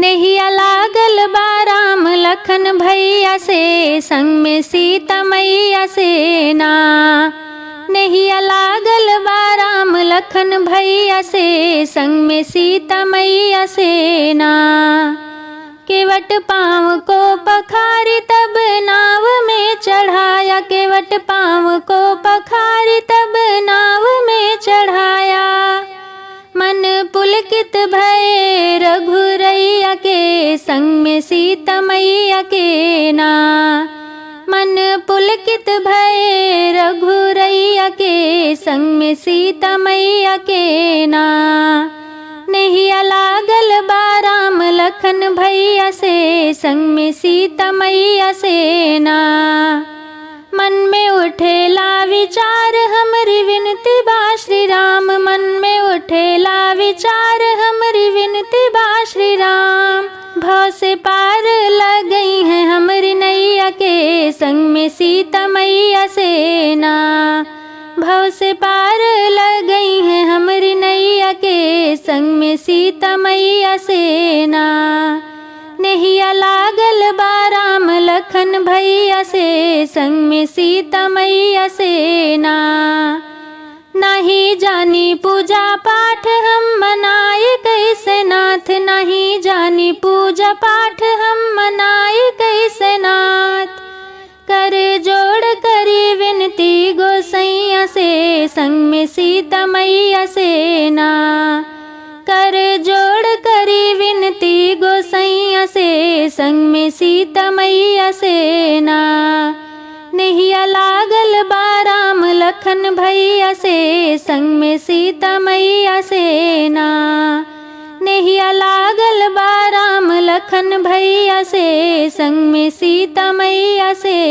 नेहिया लागल बा राम लखन भैया से, संग में सीता मैया से ना। नेहिया लागल बा राम लखन भैया से, संग में सीता मैया से ना। केवट पाँव को पखारी तब नाव में चढ़ाया, केवट पाँव को पखारी तब नाव में चढ़ाया। मन पुलकित भये रघुरैया के, संग में सीता मैया के ना। मन पुलकित भये रघुरैया के, संग में सीता मैया के ना। नेहिया लागल बा राम लखन भैया से, संग में सीता मैया से ना। मन में उठेला विचार हमरी विनती बा श्री राम, मन में उठेला विचार हमरी विनती बा श्री राम। भव से पार लग गई हैं हमरी नैया के, संग में सीता मैया से ना। भव से पार लग गई हैं हमरी नैया के, संग में सीता मैया से ना। नेहिया लागल बा राम लखन भैया से, संग में सीता मैया से ना। नहीं जानी पूजा पाठ हम मनाए कैसे नाथ, नहीं जानी पूजा पाठ हम मनाए कैसे नाथ। कर जोड़ करी विनती गोसैया से, संग में सीता मैया से ना। कर जोड़ करी विनती गोसैया से, संग में सीता मैया से ना। नेहिया लागल बा राम लखन भैया से, संग में सीता मैया से ना। नेहिया लागल बा राम लखन भैया से, संग में सीता मैया से